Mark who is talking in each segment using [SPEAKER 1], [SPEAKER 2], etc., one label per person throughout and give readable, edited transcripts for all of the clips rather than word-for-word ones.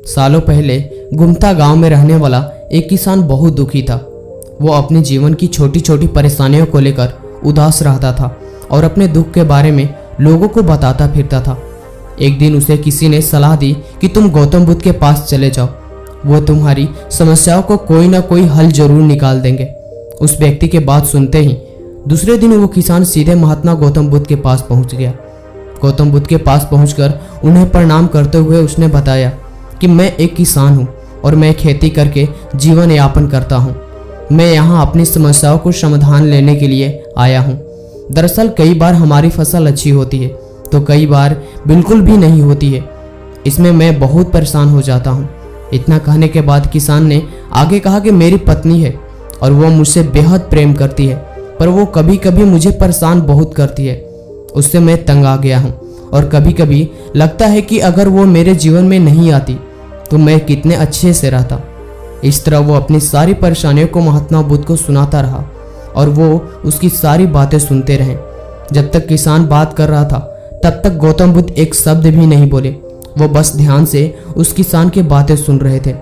[SPEAKER 1] सालों पहले गुमता गांव में रहने वाला एक किसान बहुत दुखी था। वो अपने जीवन की छोटी छोटी परेशानियों को लेकर उदास रहता था और अपने दुख के बारे में लोगों को बताता फिरता था। एक दिन उसे किसी ने सलाह दी कि तुम गौतम बुद्ध के पास चले जाओ, वो तुम्हारी समस्याओं को कोई ना कोई हल जरूर निकाल देंगे। उस व्यक्ति के बात सुनते ही दूसरे दिन वो किसान सीधे महात्मा गौतम बुद्ध के पास पहुंच गया। गौतम बुद्ध के पास पहुंचकर उन्हें प्रणाम करते हुए उसने बताया कि मैं एक किसान हूँ और मैं खेती करके जीवन यापन करता हूँ। मैं यहाँ अपनी समस्याओं को समाधान लेने के लिए आया हूँ। दरअसल कई बार हमारी फसल अच्छी होती है तो कई बार बिल्कुल भी नहीं होती है। इसमें मैं बहुत परेशान हो जाता हूँ। इतना कहने के बाद किसान ने आगे कहा कि मेरी पत्नी है और वो मुझसे बेहद प्रेम करती है, पर वो कभी कभी मुझे परेशान बहुत करती है। उससे मैं तंग आ गया हूँ और कभी कभी लगता है कि अगर वो मेरे जीवन में नहीं आती तो मैं कितने अच्छे से रहता। इस तरह वो अपनी सारी परेशानियों को महात्मा बुद्ध को सुनाता रहा और वो उसकी सारी बातें सुनते रहे। जब तक किसान बात कर रहा था तब तक गौतम बुद्ध एक शब्द भी नहीं बोले। वो बस ध्यान से उस किसान की बातें सुन रहे थे।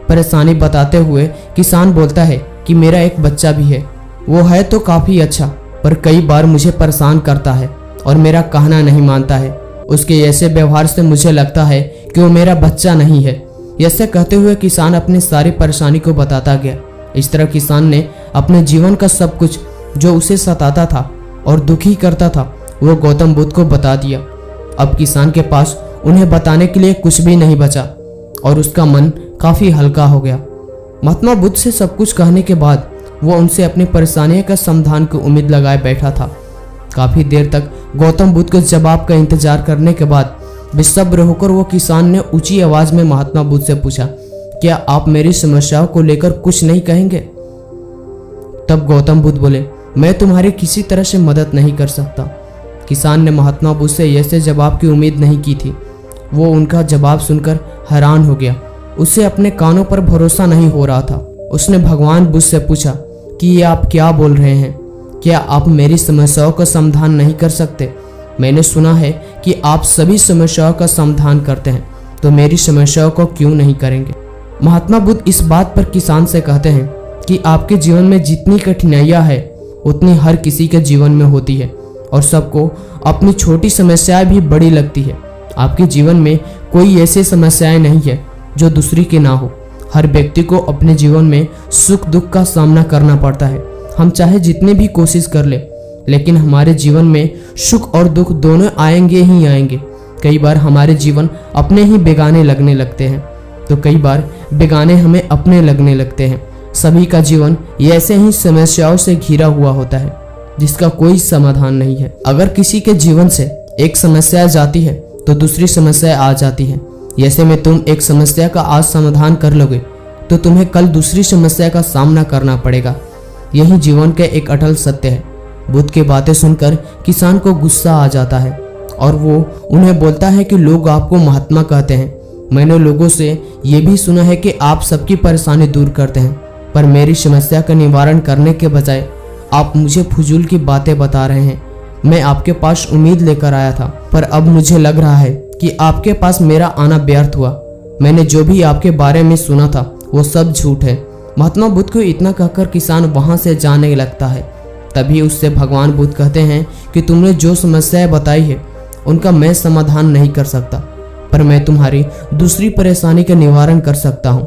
[SPEAKER 1] परेशानी बताते हुए किसान बोलता है कि मेरा एक बच्चा भी है, वो है तो काफ़ी अच्छा, पर कई बार मुझे परेशान करता है और मेरा कहना नहीं मानता है। उसके ऐसे व्यवहार से मुझे लगता है कि वो मेरा बच्चा नहीं है। ऐसे कहते हुए किसान अपनी सारी परेशानी को बताता गया। इस तरह किसान ने अपने जीवन का सब कुछ जो उसे सताता था और दुखी करता था वो गौतम बुद्ध को बता दिया। अब किसान के पास उन्हें बताने के लिए कुछ भी नहीं बचा और उसका मन काफ़ी हल्का हो गया। महात्मा बुद्ध से सब कुछ कहने के बाद वो उनसे अपनी परेशानियों का समाधान की उम्मीद लगाए बैठा था। काफ़ी देर तक गौतम बुद्ध के जवाब का इंतजार करने के बाद बेसब्र होकर वो किसान ने ऊंची आवाज में महात्मा बुद्ध से पूछा, क्या आप मेरी समस्याओं को लेकर कुछ नहीं कहेंगे? तब गौतम बुद्ध बोले, मैं तुम्हारी किसी तरह से मदद नहीं कर सकता। किसान ने महात्मा बुद्ध से ऐसे जवाब की उम्मीद नहीं की थी। वो उनका जवाब सुनकर हैरान हो गया। उसे अपने कानों पर भरोसा नहीं हो रहा था। उसने भगवान बुद्ध से पूछा कि ये आप क्या बोल रहे हैं? क्या आप मेरी समस्याओं का समाधान नहीं कर सकते? मैंने सुना है कि आप सभी समस्याओं का समाधान करते हैं, तो मेरी समस्याओं को क्यों नहीं करेंगे? महात्मा बुद्ध इस बात पर किसान से कहते हैं कि आपके जीवन में जितनी कठिनाइयां हैं उतनी हर किसी के जीवन में होती है और सबको अपनी छोटी समस्याएं भी बड़ी लगती है। आपके जीवन में कोई ऐसी समस्याएं नहीं है जो दूसरी की ना हो। हर व्यक्ति को अपने जीवन में सुख दुख का सामना करना पड़ता है। हम चाहे जितनी भी कोशिश कर ले, लेकिन हमारे जीवन में सुख और दुख दोनों आएंगे ही आएंगे। कई बार हमारे जीवन अपने ही बेगाने लगने लगते हैं तो कई बार बेगाने हमें अपने लगने लगते हैं। सभी का जीवन ऐसे ही समस्याओं से घिरा हुआ होता है जिसका कोई समाधान नहीं है। अगर किसी के जीवन से एक समस्या जाती है तो दूसरी समस्या आ जाती है। ऐसे में तुम एक समस्या का आज समाधान कर लोगे तो तुम्हें कल दूसरी समस्या का सामना करना पड़ेगा। यही जीवन का एक अटल सत्य है। बुद्ध की बातें सुनकर किसान को गुस्सा आ जाता है और वो उन्हें बोलता है कि लोग आपको महात्मा कहते हैं। मैंने लोगों से ये भी सुना है कि आप सबकी परेशानी दूर करते हैं, पर मेरी समस्या का निवारण करने के बजाय आप मुझे फजूल की बातें बता रहे हैं। मैं आपके पास उम्मीद लेकर आया था, पर अब मुझे लग रहा है कि आपके पास मेरा आना व्यर्थ हुआ। मैंने जो भी आपके बारे में सुना था वो सब झूठ है। महात्मा बुद्ध को इतना कहकर किसान वहां से जाने लगता है। तभी उससे भगवान बुद्ध कहते हैं कि तुमने जो समस्याएं बताई है उनका मैं समाधान नहीं कर सकता, पर मैं तुम्हारी दूसरी परेशानी का निवारण कर सकता हूँ।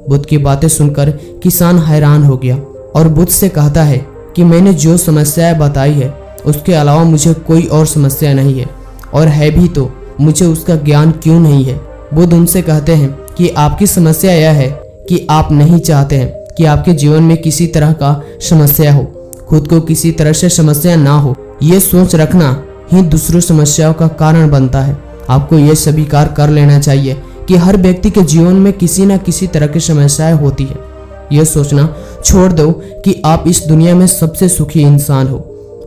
[SPEAKER 1] बुद्ध की बातें सुनकर किसान हैरान हो गया और बुद्ध से कहता है कि मैंने जो समस्याएं बताई है उसके अलावा मुझे कोई और समस्या नहीं है, और है भी तो मुझे उसका ज्ञान क्यों नहीं है? बुद्ध उनसे कहते हैं कि आपकी समस्या यह है कि आप नहीं चाहते हैं कि आपके जीवन में किसी तरह का समस्या हो, खुद को किसी तरह से समस्या ना हो। ये सोच रखना ही दूसरों समस्याओं का कारण बनता है। आपको ये स्वीकार कर लेना चाहिए कि हर व्यक्ति के जीवन में किसी न किसी तरह की समस्याएं होती है। यह सोचना छोड़ दो कि आप इस दुनिया में सबसे सुखी इंसान हो।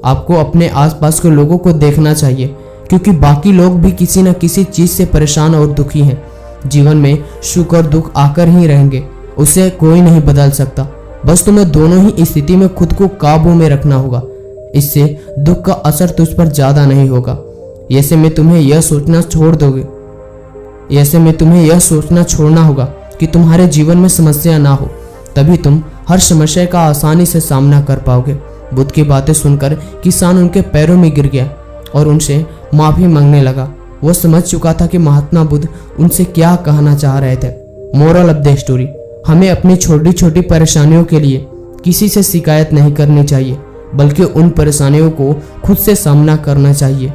[SPEAKER 1] आपको अपने आसपास के लोगों को देखना चाहिए, क्योंकि बाकी लोग भी किसी न किसी चीज से परेशान और दुखी हैं। जीवन में सुख और दुख आकर ही रहेंगे, उसे कोई नहीं बदल सकता। बस तुम्हें दोनों ही स्थिति में खुद को काबू में रखना होगा। इससे दुख का असर तुझ पर ज्यादा नहीं होगा। ऐसे में तुम्हें यह सोचना छोड़ दोगे ऐसे में तुम्हें यह सोचना छोड़ना होगा कि तुम्हारे जीवन में समस्या ना हो, तभी तुम हर समस्या का आसानी से सामना कर पाओगे। बुद्ध की बातें सुनकर किसान उनके पैरों में गिर गया और उनसे माफी मांगने लगा। वो समझ चुका था कि महात्मा बुद्ध उनसे क्या कहना चाह रहे थे। मोरल ऑफ द स्टोरी, हमें अपनी छोटी छोटी परेशानियों के लिए किसी से शिकायत नहीं करनी चाहिए, बल्कि उन परेशानियों को खुद से सामना करना चाहिए।